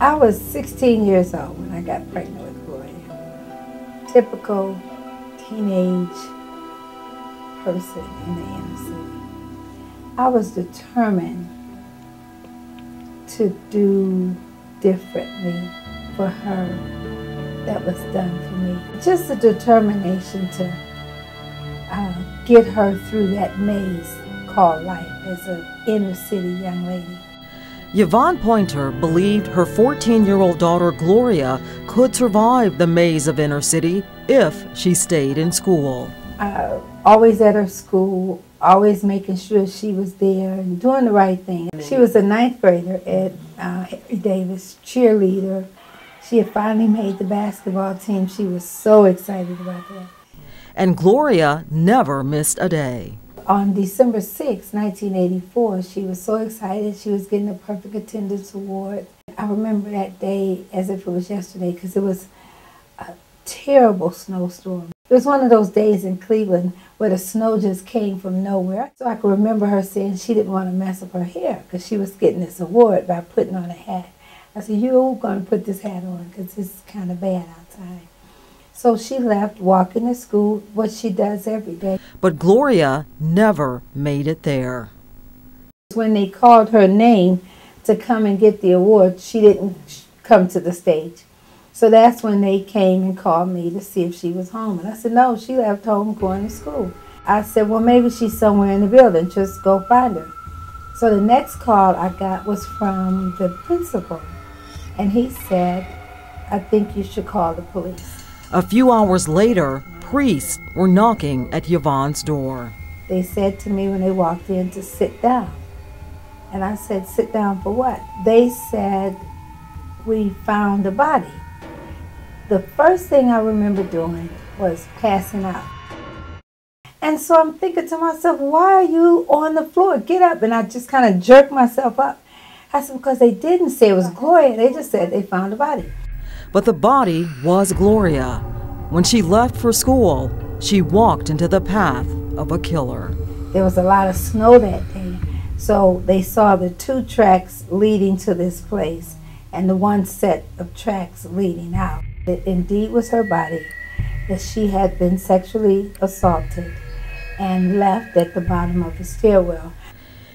I was 16 years old when I got pregnant with Gloria. Typical teenage person in the inner city. I was determined to do differently for her that was done for me. Just a determination to get her through that maze called life as an inner city young lady. Yvonne Pointer believed her 14-year-old daughter Gloria could survive the maze of inner city if she stayed in school. Always at her school, always making sure she was there and doing the right thing. She was a 9th grader at Henry Davis, cheerleader. She had finally made the basketball team. She was so excited about that. And Gloria never missed a day. On December 6, 1984, she was so excited. She was getting a Perfect Attendance Award. I remember that day as if it was yesterday because it was a terrible snowstorm. It was one of those days in Cleveland where the snow just came from nowhere. So I can remember her saying she didn't want to mess up her hair because she was getting this award by putting on a hat. I said, "You're going to put this hat on because it's kind of bad outside." So she left, walking to school, what she does every day. But Gloria never made it there. When they called her name to come and get the award, she didn't come to the stage. So that's when they came and called me to see if she was home. And I said, no, she left home going to school. I said, well, maybe she's somewhere in the building. Just go find her. So the next call I got was from the principal. And he said, I think you should call the police. A few hours later, priests were knocking at Yvonne's door. They said to me when they walked in to sit down. And I said, sit down for what? They said, we found a body. The first thing I remember doing was passing out. And so I'm thinking to myself, why are you on the floor? Get up. And I just kind of jerked myself up. I said, because they didn't say it was Gloria. They just said they found a body. But the body was Gloria. When she left for school, she walked into the path of a killer. There was a lot of snow that day, so they saw the 2 tracks leading to this place and the 1 set of tracks leading out. It indeed was her body, that she had been sexually assaulted and left at the bottom of the stairwell.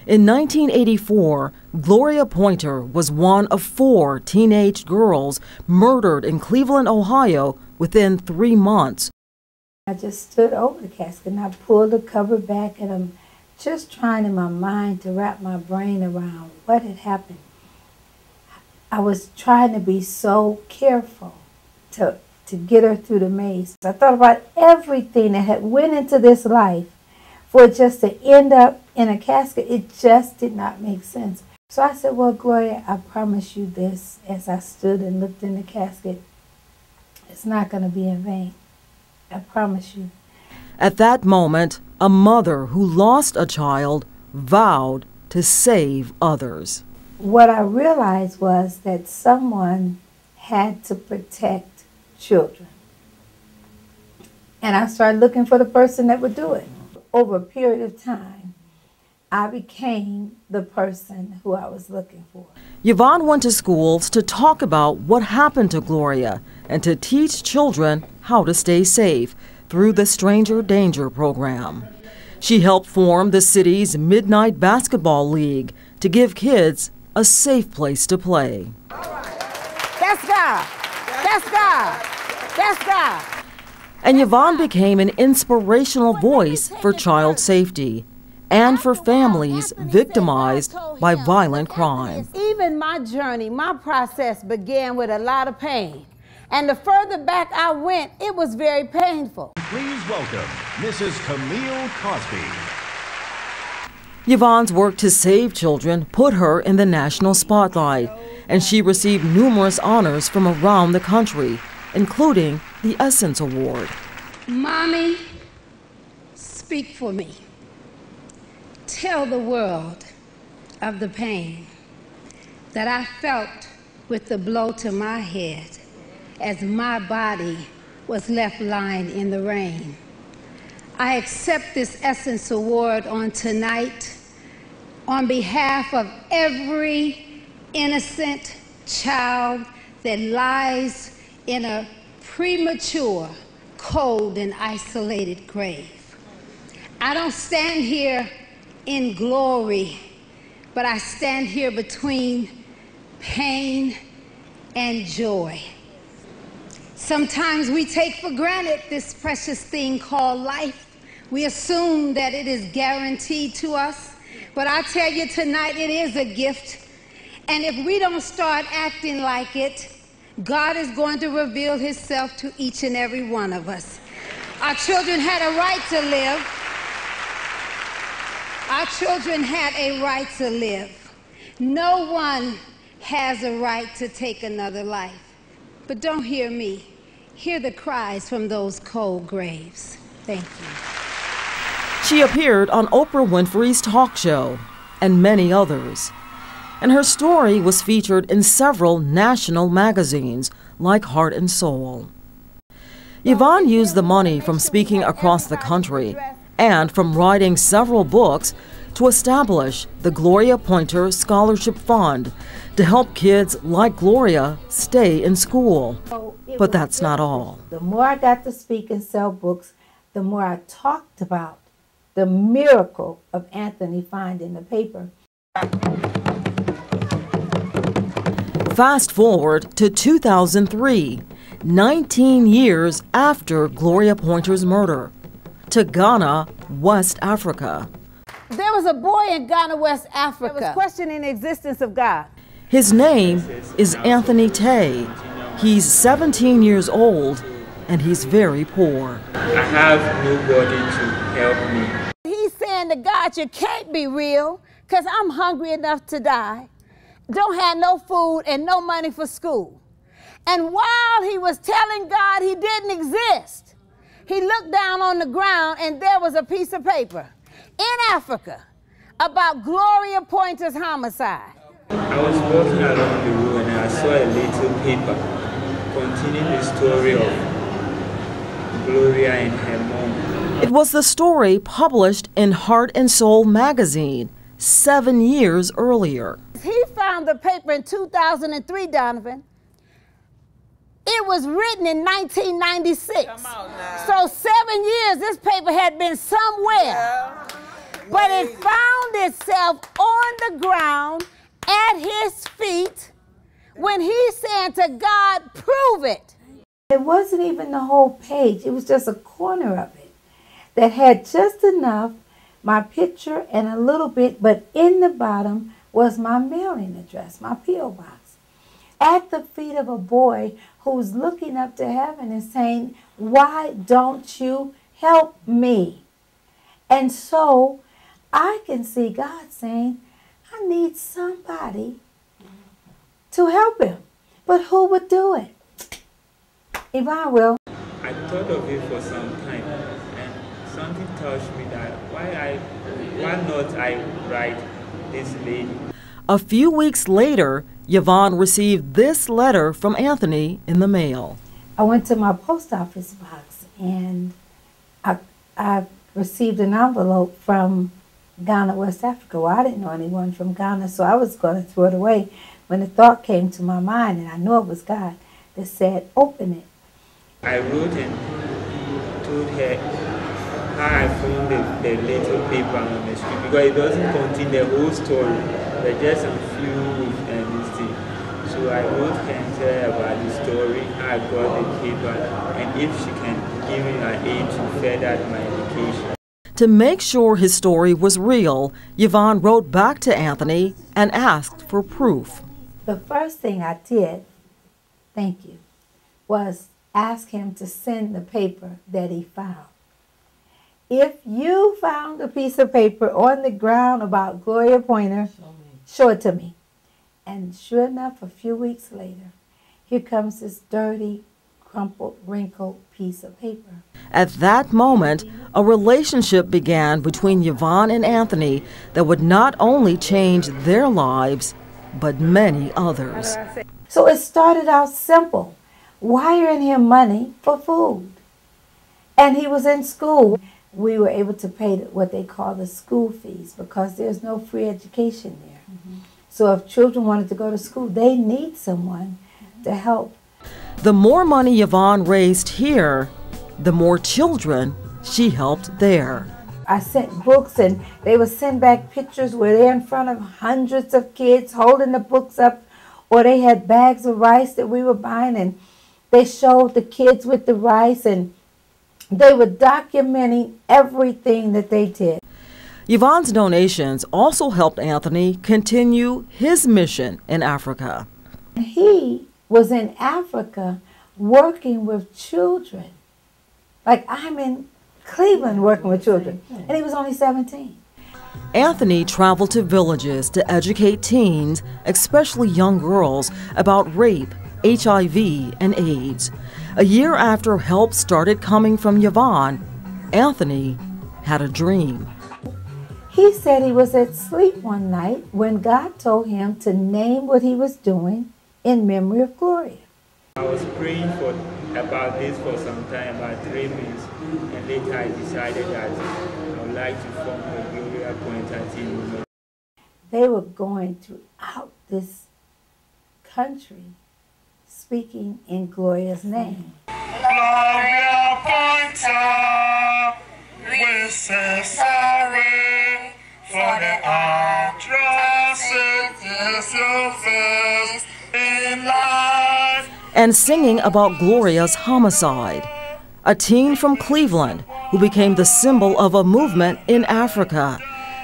In 1984, Gloria Pointer was one of 4 teenage girls murdered in Cleveland, Ohio within 3 months. I just stood over the casket and I pulled the cover back and I'm just trying in my mind to wrap my brain around what had happened. I was trying to be so careful to get her through the maze. I thought about everything that had went into this life for it just to end up in a casket. It just did not make sense. So I said, well, Gloria, I promise you this as I stood and looked in the casket. It's not going to be in vain. I promise you. At that moment, a mother who lost a child vowed to save others. What I realized was that someone had to protect children. And I started looking for the person that would do it. Over a period of time, I became the person who I was looking for. Yvonne went to schools to talk about what happened to Gloria and to teach children how to stay safe through the Stranger Danger program. She helped form the city's Midnight Basketball League to give kids a safe place to play. That's God. That's God. That's God. And Yvonne became an inspirational voice for child safety and for families victimized by violent crime. Even my journey, my process began with a lot of pain. And the further back I went, it was very painful. Please welcome Mrs. Camille Cosby. Yvonne's work to save children put her in the national spotlight, and she received numerous honors from around the country, including the Essence Award. Mommy, speak for me. Tell the world of the pain that I felt with the blow to my head as my body was left lying in the rain. I accept this Essence Award on tonight on behalf of every innocent child that lies in a premature, cold, and isolated grave. I don't stand here in glory, but I stand here between pain and joy. Sometimes we take for granted this precious thing called life. We assume that it is guaranteed to us, but I tell you tonight, it is a gift. And if we don't start acting like it, God is going to reveal himself to each and every one of us. Our children had a right to live. Our children had a right to live. No one has a right to take another life. But don't hear me. Hear the cries from those cold graves. Thank you. She appeared on Oprah Winfrey's talk show and many others. And her story was featured in several national magazines like Heart and Soul. Yvonne used the money from speaking across the country and from writing several books to establish the Gloria Pointer Scholarship Fund to help kids like Gloria stay in school. But that's not all. The more I got to speak and sell books, the more I talked about the miracle of Anthony finding the paper. Fast forward to 2003, 19 years after Gloria Pointer's murder, to Ghana, West Africa. There was a boy in Ghana, West Africa, that was questioning the existence of God. His name is Anthony Tay. He's 17 years old, and he's very poor. I have nobody to help me. He's saying to God, you can't be real, because I'm hungry enough to die. Don't have no food and no money for school. And while he was telling God he didn't exist, he looked down on the ground and there was a piece of paper in Africa about Gloria Pointer's homicide. I was walking along the road and I saw a little paper containing the story of Gloria and her mom. It was the story published in Heart and Soul magazine 7 years earlier. He found the paper in 2003, Donovan. It was written in 1996. So 7 years, this paper had been somewhere. Yeah. But it found itself on the ground at his feet when he said to God, prove it. It wasn't even the whole page. It was just a corner of it that had just enough, my picture and a little bit, but in the bottom was my mailing address, my P.O. box, at the feet of a boy who's looking up to heaven and saying, why don't you help me? And so I can see God saying, I need somebody to help him. But who would do it? Yvonne will. I thought of it for some time, and something touched me that why not I write this lady? A few weeks later, Yvonne received this letter from Anthony in the mail. I went to my post office box and I received an envelope from Ghana, West Africa. Well, I didn't know anyone from Ghana, so I was going to throw it away when the thought came to my mind, and I knew it was God that said, open it. I wrote and told her how I found the little paper on the street, because it doesn't contain the whole story, but just a few this thing. So I wrote her and tell her about the story, how I got the paper, and if she can give me an aid to further my education. To make sure his story was real, Yvonne wrote back to Anthony and asked for proof. The first thing I did, thank you, was ask him to send the paper that he found. If you found a piece of paper on the ground about Gloria Pointer, show it to me. And sure enough, a few weeks later, here comes this dirty, crumpled, wrinkled piece of paper. At that moment, a relationship began between Yvonne and Anthony that would not only change their lives, but many others. So it started out simple, wiring him money for food. And he was in school. We were able to pay what they call the school fees because there's no free education there. So if children wanted to go to school, they need someone to help. The more money Yvonne raised here, the more children she helped there. I sent books, and they would send back pictures where they're in front of hundreds of kids holding the books up, or they had bags of rice that we were buying, and they showed the kids with the rice, and they were documenting everything that they did. Yvonne's donations also helped Anthony continue his mission in Africa. He was in Africa working with children. Like I'm in Cleveland working with children, and he was only 17. Anthony traveled to villages to educate teens, especially young girls, about rape, HIV, and AIDS. A year after help started coming from Yvonne, Anthony had a dream. He said he was asleep one night when God told him to name what he was doing in memory of Gloria. I was praying about this for some time, about 3 months, and later I decided that I would like to form the Yvonne Pointer team. They were going throughout this country speaking in Gloria's name. Gloria Pointer, we say sorry for the atrocities you faced in life. And singing about Gloria's homicide, a teen from Cleveland who became the symbol of a movement in Africa,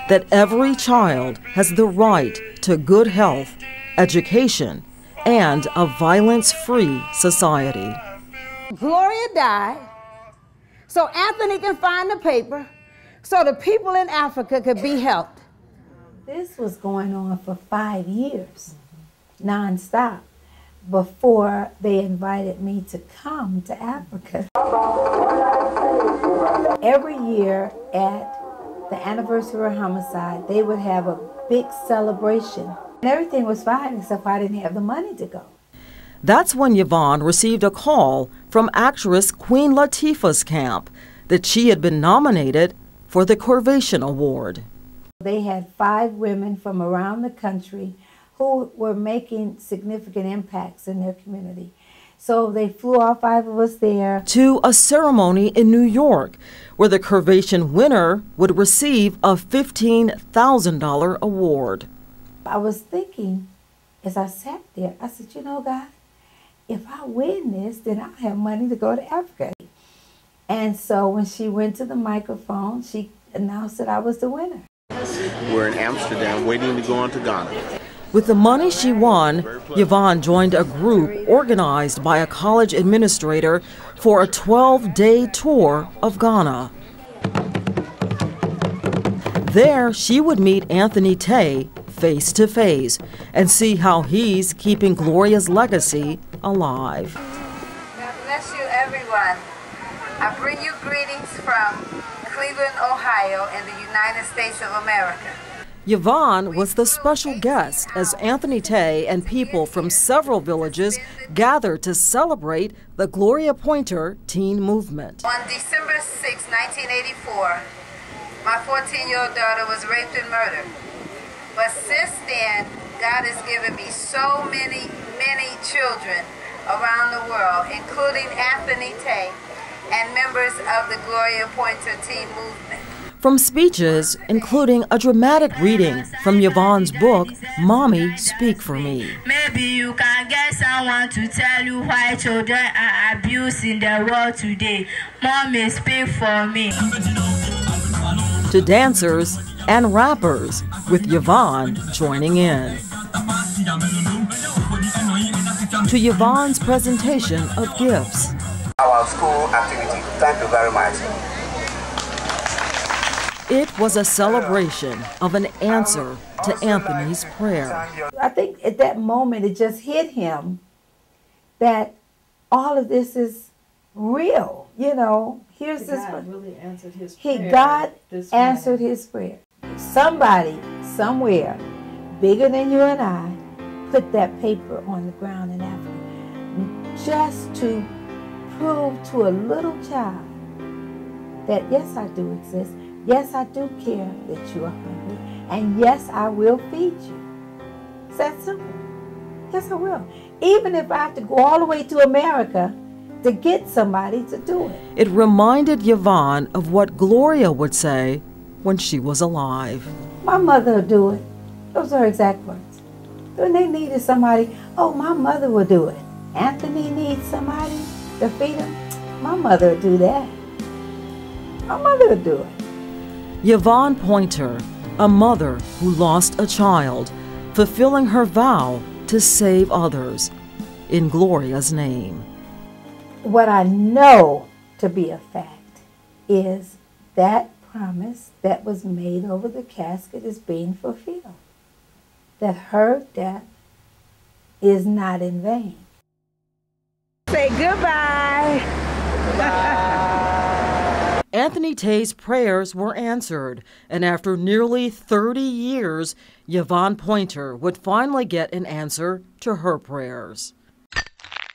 that every child has the right to good health, education, and a violence-free society. Gloria died so Anthony can find the paper so the people in Africa could be helped. This was going on for 5 years, nonstop, before they invited me to come to Africa. Every year at the anniversary of homicide, they would have a big celebration. And everything was fine except I didn't have the money to go. That's when Yvonne received a call from actress Queen Latifah's camp that she had been nominated for the Corvation Award. They had 5 women from around the country who were making significant impacts in their community. So they flew all 5 of us there to a ceremony in New York where the Corvation winner would receive a $15,000 award. I was thinking as I sat there, I said, you know, God, if I win this, then I'll have money to go to Africa. And so when she went to the microphone, she announced that I was the winner. We're in Amsterdam waiting to go on to Ghana. With the money she won, Yvonne joined a group organized by a college administrator for a 12-day tour of Ghana. There, she would meet Anthony Tay face to face and see how he's keeping Gloria's legacy alive. God bless you, everyone. I bring you greetings from Cleveland, Ohio, in the United States of America. Yvonne was the special guest as Anthony Tay and people from several villages gathered to celebrate the Gloria Pointer teen movement. On December 6, 1984, my 14-year-old daughter was raped and murdered. But since then, God has given me so many children around the world, including Anthony Tay and members of the Gloria Pointer teen movement. From speeches, including a dramatic reading from Yvonne's book, Mommy, Speak for Me. Maybe you can get someone to tell you why children are abused in the world today. Mommy, speak for me. To dancers and rappers, with Yvonne joining in. To Yvonne's presentation of gifts. Our school activity. Thank you very much. It was a celebration of an answer to Anthony's prayer. I think at that moment it just hit him that all of this is real. You know, here's this. God really answered his prayer. God answered his prayer. Somebody, somewhere, bigger than you and I, put that paper on the ground in Africa just to prove to a little child that yes, I do exist. Yes, I do care that you are hungry. And yes, I will feed you. that simple. Yes, I will. Even if I have to go all the way to America to get somebody to do it. It reminded Yvonne of what Gloria would say when she was alive. My mother would do it. Those are her exact words. When they needed somebody, oh, my mother would do it. Anthony needs somebody to feed him. My mother would do that. My mother would do it. Yvonne Pointer, a mother who lost a child, fulfilling her vow to save others in Gloria's name. What I know to be a fact is that promise that was made over the casket is being fulfilled. That her death is not in vain. Say goodbye. Anthony Tay's prayers were answered, and after nearly 30 years, Yvonne Pointer would finally get an answer to her prayers.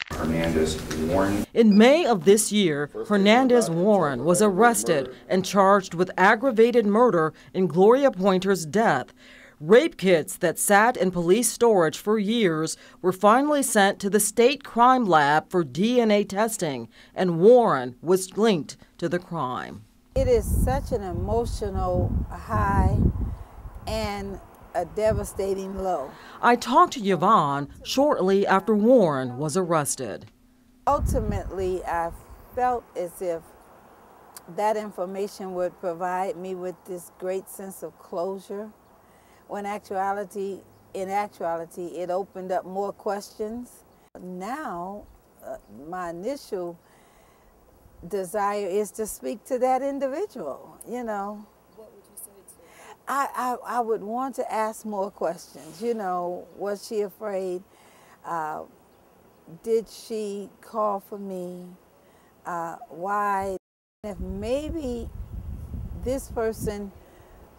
Hernandez Warren. In May of this year, Hernandez Warren was arrested and charged with aggravated murder in Gloria Pointer's death. Rape kits that sat in police storage for years were finally sent to the state crime lab for DNA testing, and Warren was linked to the crime. It is such an emotional high and a devastating low. I talked to Yvonne shortly after Warren was arrested. Ultimately, I felt as if that information would provide me with this great sense of closure, when in actuality, it opened up more questions. Now, my initial desire is to speak to that individual, you know. What would you say to her? I would want to ask more questions. You know, was she afraid? Did she call for me? Why? If maybe this person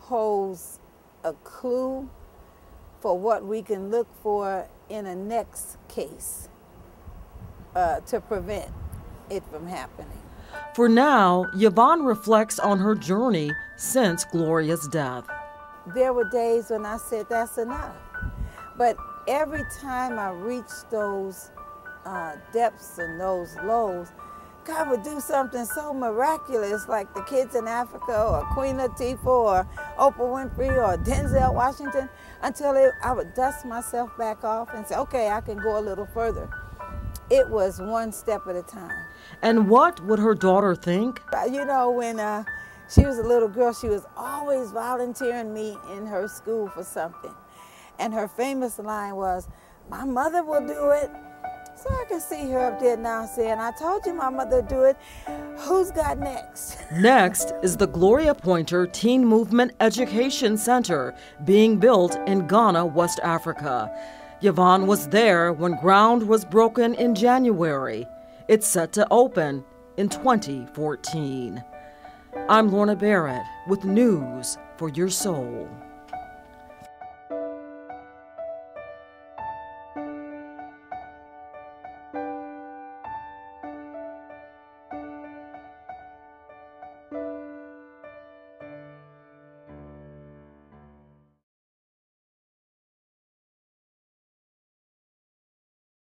holds a clue for what we can look for in a next case to prevent it from happening. For now, Yvonne reflects on her journey since Gloria's death. There were days when I said, that's enough. But every time I reached those depths and those lows, God would do something so miraculous, like the kids in Africa, or Queen Latifah, or Oprah Winfrey, or Denzel Washington, until I would dust myself back off and say, okay, I can go a little further. It was one step at a time. And what would her daughter think? You know, when she was a little girl, she was always volunteering me in her school for something. And her famous line was, my mother will do it. So I can see her up there now saying, I told you my mother would do it. Who's got next? Next is the Gloria Pointer Teen Movement Education Center being built in Ghana, West Africa. Yvonne was there when ground was broken in January. It's set to open in 2014. I'm Lorna Barrett with news for your soul.